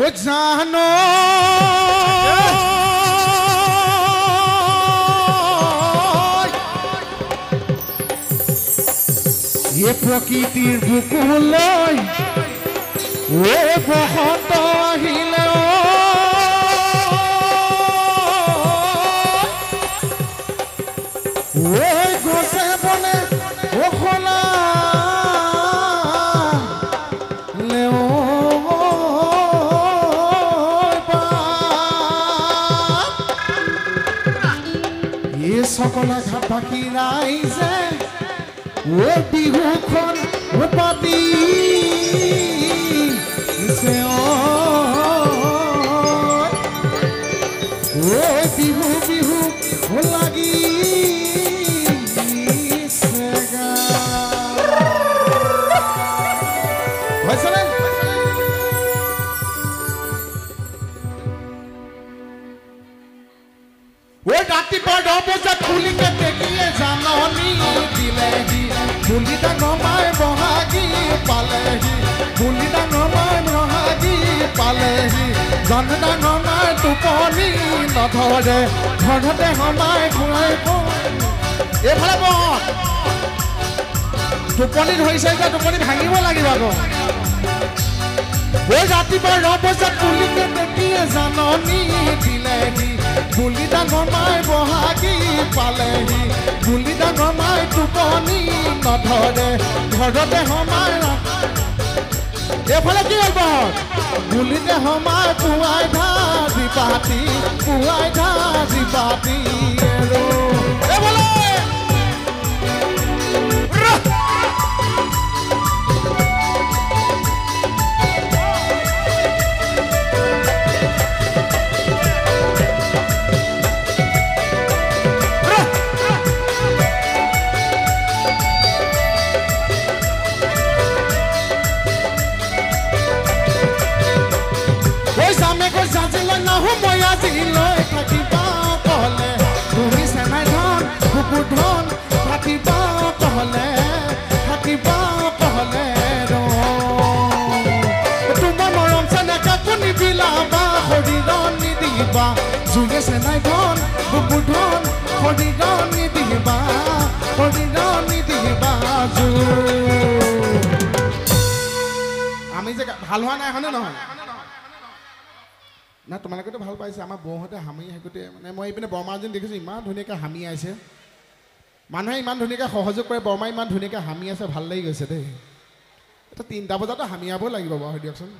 ও জানো ये प्रकृतिर बुकुলৈ ओ বসন্ত আহিলে ও গছে বনে ওখলা লেও ये সকলা ঘাট বাকি রাইজে ओ बिहुखन ओ पाती से ओ बिहु बिहु ओ लगी सेगा वैसले ओ राती पर डबजा खुली के देखिए जाननी दिलेही बुलिदा नमाय बहागी पालेही बुलिदा नमाय बहागी पालेही जनदा नमाय टुपनी नधरे घरते हमाय घुराय एफाले बहत टुपनी धरिছে যে टुपनी ভাঙিব লাগিব গো ওই ৰাতিপুৱা ৰবজাত বুলিকে দেখিয়ে জাননী দিলেহি বুলিদা নমাই বহাগী পালেহি বুলিদা নমাই টুপনি নধৰে ঘৰতে সমাই এফালে কি হ'ব বুলিতে সমাই পুৱাই ধাজি পাতি আৰু এফালে জিলৈ থাকিবা কলে তুমি সেনাই ধন কুকুৰ ধন থাকিবা কলে তোমাৰ মৰম চেনেকা কোনি বিলাবা শৰীৰৰ নিদিবা জুয়ে সেনাই ধন কুকুৰ ধন শৰীৰৰ নিদিবা আমি যে ভাল হোৱা নাই হয়নে নহয় না তোমালোকেতো ভাল পাইছে আমাৰ বৌহঁতে হামি হেকুতে মানে মই এইপিনে বৰমাজন দেখিছোঁ ইমান ধুনীয়াকৈ হামি আছে মানুহে ইমান ধুনীয়াকৈ সহযোগ কৰে বৰমা ইমান ধুনীয়াকৈ হামি আছে ভাল লাগি গৈছে দেই এটা 3টা বজাতো হামিয়াব লাগিব বাৰু দিয়কচোন